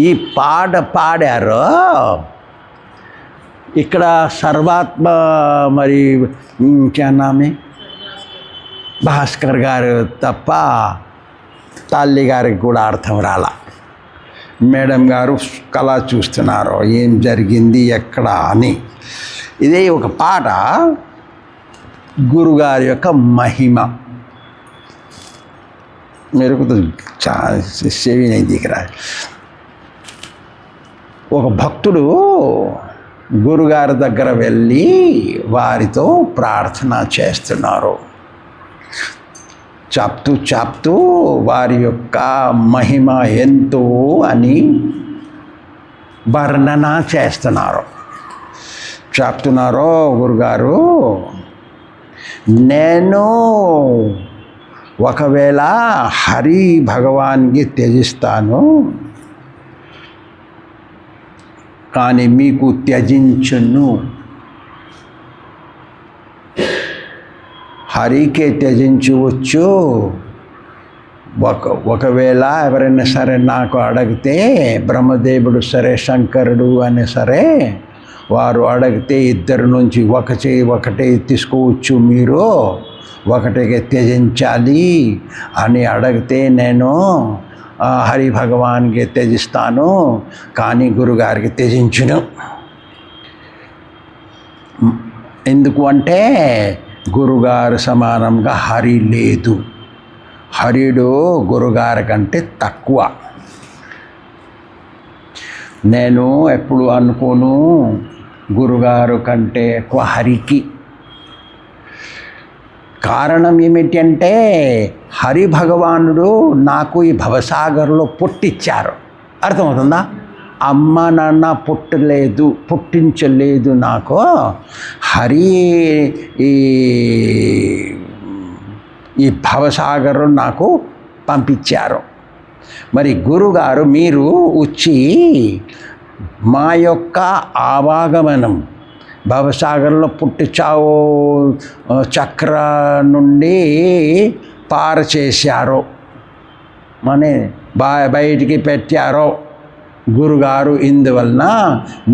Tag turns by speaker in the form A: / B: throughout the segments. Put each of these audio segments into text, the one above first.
A: ఈ పాట పాడారో ఇక్కడ సర్వాత్మ మరి నామే భాస్కర్ గారు తప్ప తల్లి గారికి కూడా అర్థం రాల. మేడం గారు కళ చూస్తున్నారు ఏం జరిగింది ఎక్కడ అని. ఇదే ఒక పాట గురుగారి యొక్క మహిమ. मेरे को तो సేవి नहीं दिख रहा है. ఒక భక్తుడు గురుగారి దగ్గర వెళ్ళి వారితో ప్రార్థన చేస్తున్నారు. చెప్తూ వారి యొక్క మహిమ ఎంతో అని వర్ణన చేస్తున్నారు. చెప్తున్నారు, గురుగారు నేను ఒకవేళ హరి భగవాన్కి త్యజిస్తాను, కానీ మీకు త్యజించును. హరికే త్యజించవచ్చు. ఒకవేళ ఎవరైనా సరే నాకు అడిగితే, బ్రహ్మదేవుడు సరే శంకరుడు అని సరే వారు అడిగితే ఇద్దరి నుంచి ఒకటే తీసుకోవచ్చు, మీరు ఒకటికి త్యజించాలి అని అడిగితే నేను హరి భగవాన్కి త్యజిస్తాను, కానీ గురుగారికి త్యజించును. ఎందుకు అంటే గురుగారు సమానంగా హరి లేదు. హరిడు గురుగారి కంటే తక్కువ. నేను ఎప్పుడు అనుకోను గురుగారు కంటే ఎక్కువ హరికి. కారణం ఏమిటి అంటే హరి భగవానుడు నాకు ఈ భవసాగర్లో పుట్టించారు. అర్థమవుతుందా? అమ్మ నాన్న పుట్టించలేదు నాకు. హరి ఈ భవసాగర్ నాకు పంపించారు. మరి గురుగారు మీరు వచ్చి మా యొక్క ఆవాగమనం భవసాగర్లో పుట్టించావు చక్ర నుండి పారు చేశారు, మనే బయటికి పెట్టారో గురుగారు. ఇందువలన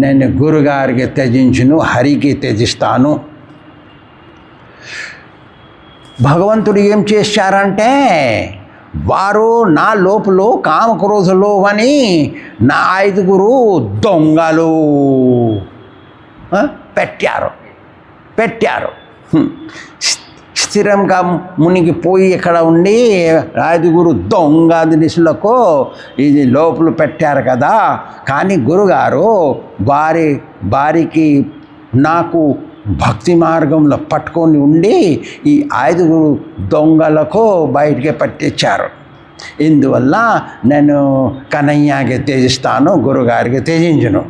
A: నేను గురుగారికి త్యజించును, హరికి త్యజిస్తాను. భగవంతుడు ఏం చేశారంటే వారు నా లోపల కామక్రోధులు అని నా 5 దొంగలు పెట్టారు. స్థిరంగా మునిగిపోయి ఇక్కడ ఉండి 5 దొంగ దినుసులకు ఇది లోపల పెట్టారు కదా. కానీ గురుగారు వారికి నాకు భక్తి మార్గంలో పట్టుకొని ఉండి ఈ 5 దొంగలకు బయటికి పట్టించారు. ఇందువల్ల నేను కనయ్యకి త్యజిస్తాను, గురుగారికి త్యజించును.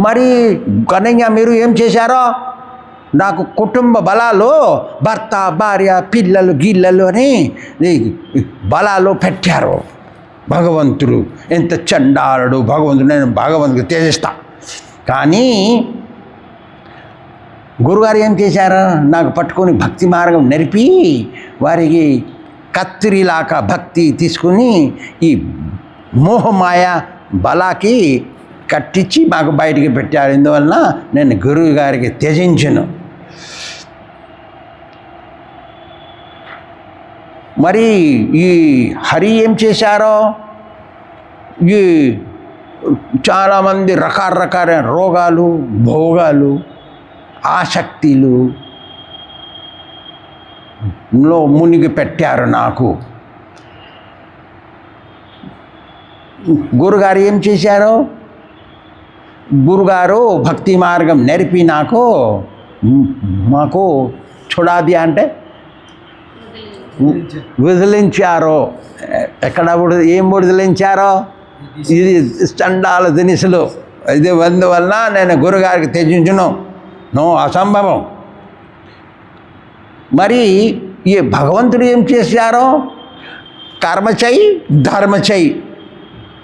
A: మరి కనయ్య మీరు ఏం చేశారో, నాకు కుటుంబ బలాలు భర్త భార్య పిల్లలు గిల్లలు అని బలాలు పెట్టారు. భగవంతుడు ఎంత చండాలుడు భగవంతుడు, నేను భగవంతుడికి త్యజిస్తా. కానీ గురుగారు ఏం చేశారు, నాకు పట్టుకొని భక్తి మార్గం నేర్పి వారికి కత్తిరిలాగా భక్తి తీసుకుని ఈ మోహమాయ బలాకి కట్టించి మాకు బయటికి పెట్టారు. ఇందువలన నేను గురువు గారికి త్యజించను. మరి ఈ హరి ఏం చేశారో, ఈ చాలామంది రకరకాల రోగాలు భోగాలు ఆసక్తిలు లో మునిగి పెట్టారు నాకు. గురుగారు ఏం చేశారో, గురుగారు భక్తి మార్గం నేర్పి మాకు చూడాది అంటే వదిలించారో. ఎక్కడ ఏం వదిలించారో, ఇది చండాల దినుసులు. ఇది అందువలన నేను గురుగారికి త్యజించును, నో అసంభవం. మరి ఈ భగవంతుడు ఏం చేశారో, కర్మ చెయ్యి ధర్మ చెయ్యి,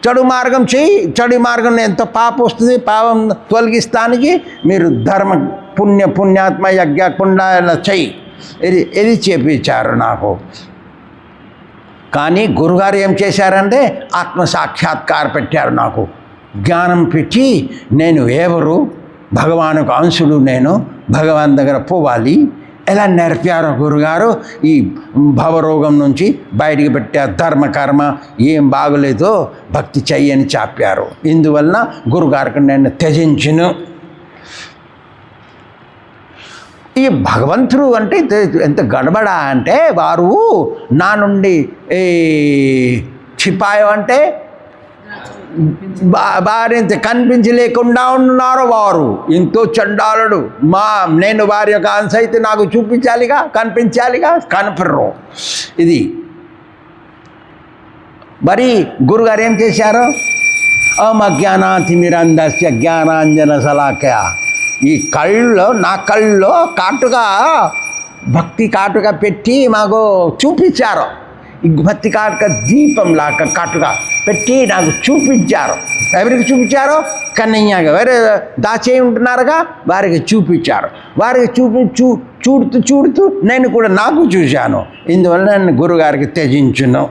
A: చెడు మార్గం చెయ్యి, చెడు మార్గం ఎంత పాపం వస్తుంది, పాపం తొలగిస్తానికి మీరు ధర్మ పుణ్యాత్మ యజ్ఞ కుండాల చెయ్యి, ఇది చేపించారు నాకు. కానీ గురుగారు ఏం చేశారంటే ఆత్మసాక్షాత్కారం పెట్టారు, నాకు జ్ఞానం పెట్టి నేను ఎవరు, భగవానుకు అంశుడు, నేను భగవాన్ దగ్గర పోవాలి ఎలా నేర్పారో గురుగారు. ఈ భవరోగం నుంచి బయటికి పెట్టారు. ధర్మ కర్మ ఏం బాగలేదో భక్తి చెయ్యని చెప్పారు. ఇందువలన గురుగారికి నేను త్యజించును. ఈ భగవంతుడు అంటే ఎంత గడబడా అంటే, వారు నా నుండి క్షిపాయం అంటే వారింత కనిపించలేకుండా ఉన్నారు. వారు ఎంతో చండాలుడు. నేను వారి యొక్క అంశ అయితే నాకు చూపించాలిగా, కనిపించాలిగా, కనపడరు. ఇది మరి గురుగారు ఏం చేశారు? అమజ్ఞానాతిమిరంధస్య జ్ఞానాంజన శలాకయ. ఈ కళ్ళలో, నా కళ్ళలో కాటుగా, భక్తి కాటుగా పెట్టి మాకు చూపించారు. ఈ భక్తి కాటుక దీపంలాగా కాటుగా పెట్టి నాకు చూపించారు. ఎవరికి చూపించారో? కన్నయ్యగా వేరే దాచేయి ఉంటున్నారుగా, వారికి చూపించారు. వారికి చూడుతూ నేను కూడా నాకు చూశాను. ఇందువల్ల నేను గురుగారికి త్యజించును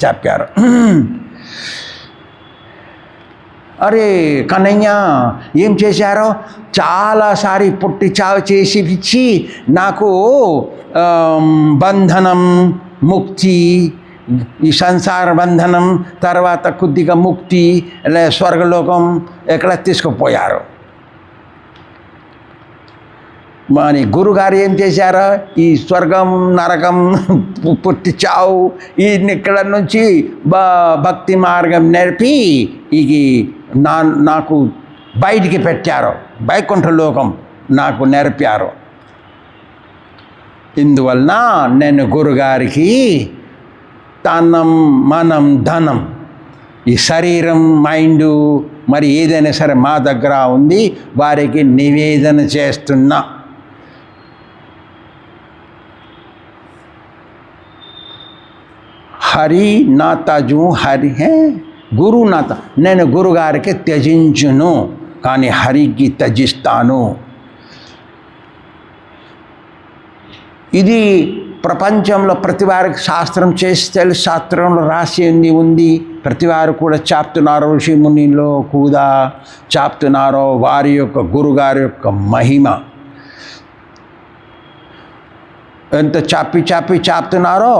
A: చెప్పారు. అరే కన్నయ్య ఏం చేశారో? చాలాసారి పుట్టి చావు చేసి ఇచ్చి నాకు బంధనం, ముక్తి, ఈ సంసార బంధనం, తర్వాత కొద్దిగా ముక్తి, స్వర్గలోకం ఎక్కడ తీసుకుపోయారు. మరి గురుగారు ఏం చేశారు? ఈ స్వర్గం, నరకం, పుట్టి చావు, ఈ ఇక్కడ నుంచి భక్తి మార్గం నేర్పి ఇది నాకు బయటికి పెట్టారు. వైకుంఠ లోకం నాకు నేర్పారు. ఇందువలన నేను గురుగారికి తనం, మనం, ధనం, ఈ శరీరం, మైండు, మరి ఏదైనా సరే మా దగ్గర ఉంది, వారికి నివేదన చేస్తున్నా. హరి నా తజు హరి హే గురు నాత. నేను గురుగారికి త్యజించును, కానీ హరికి త్యజిస్తాను. ఇది ప్రపంచంలో ప్రతి వారికి శాస్త్రం చేసి తెలుసు. శాస్త్రంలో రాసి ఉంది. ప్రతి వారు కూడా చెప్తున్నారు. ఋషి మునిలో కూడా చెప్తున్నారు వారి యొక్క గురుగారి యొక్క మహిమ ఎంత చెప్పి చెప్తున్నారో.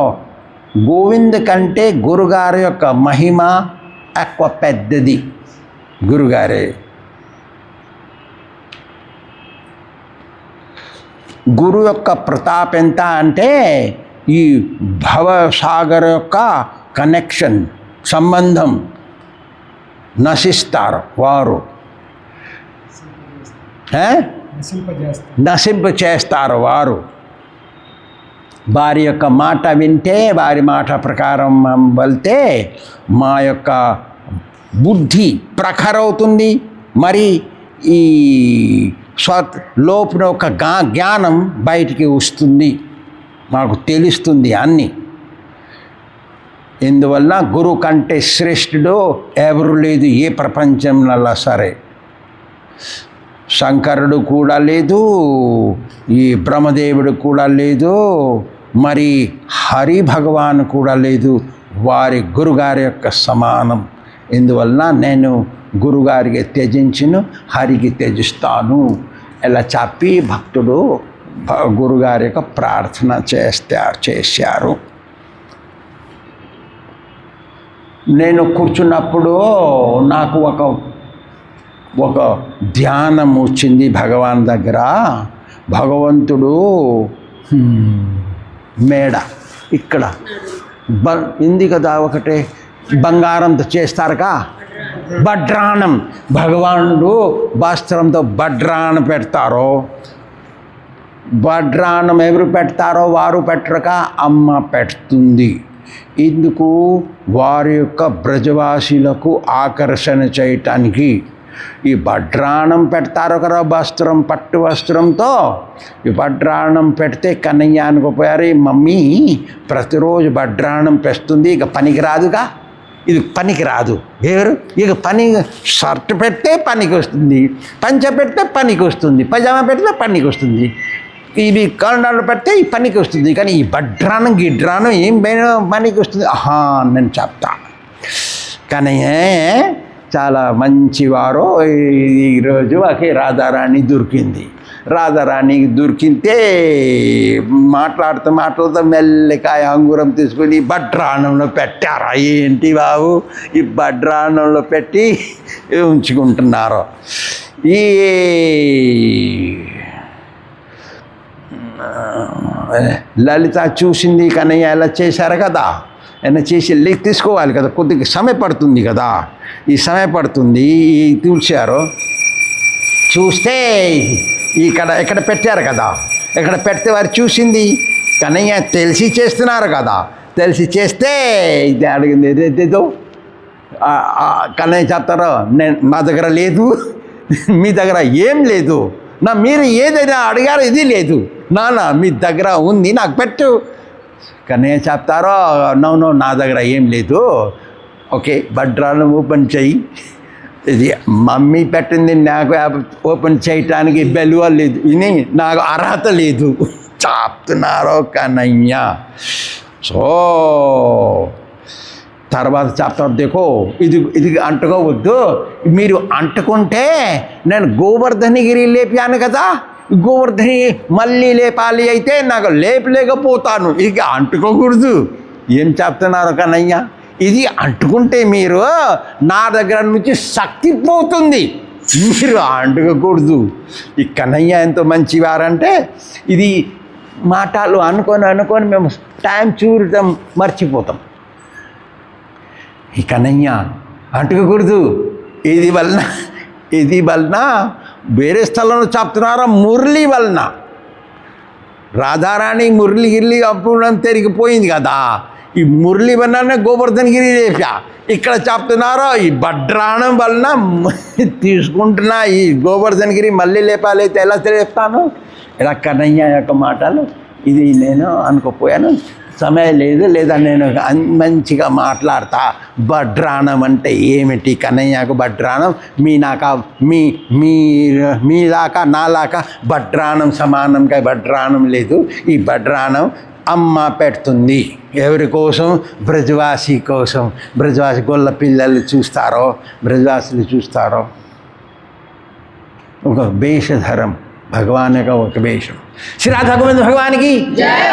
A: గోవింద కంటే గురుగారి యొక్క మహిమ ఎక్కువ పెద్దది. గురుగారే గురు యొక్క ప్రతాప్ ఎంత అంటే, ఈ భవసాగర్ యొక్క కనెక్షన్, సంబంధం నశిస్తారు వారు, నశింప చేస్తారు వారు. వారి యొక్క మాట వింటే, వారి మాట ప్రకారం వెళ్తే మా యొక్క బుద్ధి ప్రఖరవుతుంది. మరి ఈ లోపల ఒక జ్ఞానం బయటికి వస్తుంది, మాకు తెలుస్తుంది అన్నీ. ఇందువల్ల గురువు కంటే శ్రేష్ఠుడు ఎవరు లేదు ఏ ప్రపంచంలో సరే. శంకరుడు కూడా లేదు, ఈ బ్రహ్మదేవుడు కూడా లేదు, మరి హరి భగవాన్ కూడా లేదు. వారి గురుగారి యొక్క సమానం. ఇందువలన నేను గురుగారికి త్యజించును, హరికి త్యజిస్తాను ఇలా చెప్పి భక్తుడు గురుగారి యొక్క ప్రార్థన చేశారు. నేను కూర్చున్నప్పుడు నాకు ఒక ధ్యానం వచ్చింది భగవాన్ దగ్గర. భగవంతుడు మేడ ఇక్కడ ఉంది కదా, ఒకటే బంగారంతో చేస్తారుగా బడ్రాణం. భగవానుడు వస్త్రంతో బడ్రాణం పెడతారో, బడ్రాణం ఎవరు పెడతారో వారు పెట్టరక అమ్మ పెడుతుంది. ఇందుకు వారి యొక్క బ్రజవాసులకు ఆకర్షణ చేయటానికి ఈ బడ్రాణం పెడతారు కదా, వస్త్రం, పట్టు వస్త్రంతో. ఈ బడ్రాణం పెడితే కన్నయ్య అనుకోపోయారు, ఈ మమ్మీ ప్రతిరోజు బడ్రాణం పెస్తుంది, ఇక పనికి రాదుగా, ఇది పనికి రాదు. ఎవరు ఇక పని షర్ట్ పెడితే పనికి వస్తుంది, పంచ పెడితే పనికి వస్తుంది, పజామా పెడితే పనికి వస్తుంది. ఇవి కాండాలు పెడితే ఈ పనికి వస్తుంది, కానీ ఈ బడ్రానం గిడ్రానం ఏం పనికి వస్తుంది. నేను చెప్తా. కానీ చాలా మంచివారు. ఈరోజు ఒకే రాధారాణి దొరికింది. రాధారాణి దొరికితే మాట్లాడుతూ మెల్లకాయ అంగురం తీసుకుని బడ్రానంలో పెట్టారు. ఏంటి బాబు ఈ బడ్రానంలో పెట్టి ఉంచుకుంటున్నారు. ఈ లలిత చూసింది, కన్నయ్య ఎలా చేశారు కదా, ఏమైనా చేసి తీసుకోవాలి కదా, కొద్దిగా సమయం పడుతుంది కదా, ఈ సమయం పడుతుంది. చూశారు, చూస్తే ఇక్కడ పెట్టారు కదా, ఇక్కడ పెడితే వారు చూసింది. కన్నయ్య తెలిసి చేస్తున్నారు కదా, తెలిసి చేస్తే ఇది అడిగింది ఏదేదో. కన్నయ్య చెప్తారో నా దగ్గర లేదు, మీ దగ్గర ఏం లేదు, మీరు ఏదైనా అడిగారో ఇది లేదు, నాన్న మీ దగ్గర ఉంది నాకు పెట్టు. కన్నయ్య చెప్తారో నో నా దగ్గర ఏం లేదు. ఓకే, బడ్రాను ఓపెన్ చెయ్యి. ఇది మమ్మీ పెట్టింది, నాకు ఓపెన్ చేయటానికి బెలువ లేదు, ఇది నాకు అర్హత లేదు చెప్తున్నారు కన్నయ్య. సో తర్వాత చెప్తారు, దేకో ఇది అంటుకోవద్దు, మీరు అంటుకుంటే నేను గోవర్ధనగిరి లేపాను కదా, గోవర్ధని మళ్ళీ లేపాలి అయితే నాకు లేపలేకపోతాను, ఇక అంటుకోకూడదు. ఏం చెప్తున్నారు కన్నయ్య, ఇది అంటుకుంటే మీరు నా దగ్గర నుంచి శక్తి పోతుంది, మీరు అంటుకోకూడదు. ఈ కన్నయ్య ఎంతో మంచివారంటే ఇది మాటలు అనుకొని మేము టైం చూడటం మర్చిపోతాం. ఈ కన్నయ్య అంటుకోకూడదు. ఇది వలన వేరే స్థలంలో చెప్తున్నారా, మురళి వలన రాధారాణి మురళిగిరి అప్పుడు తిరిగిపోయింది కదా, ఈ మురళి వలన గోవర్ధనగిరి లేపా. ఇక్కడ చెప్తున్నారో ఈ బడ్రాణం వలన తీసుకుంటున్నా ఈ గోవర్ధనగిరి మళ్ళీ లేపాలైతే ఎలా చెప్తాను. ఇలా కన్నయ్య యొక్క మాటలు ఇది నేను అనుకోపోయాను, సమయం లేదు, లేదా నేను మంచిగా మాట్లాడతా. బడ్రాణం అంటే ఏమిటి కన్నయ్యకు బడ్రాణం, మీలాగా నాలాగా బడ్రాణం సమానంగా బడ్రాణం లేదు. ఈ బడ్రాణం అమ్మ పెడుతుంది ఎవరి కోసం, బ్రజవాసి కోసం. బ్రజవాసి గొల్ల పిల్లలు చూస్తారో, బ్రజవాసులు చూస్తారో. ఒక వేషధరం भगवान का वो वेशम। श्री राधा गोविंद भगवान की जय।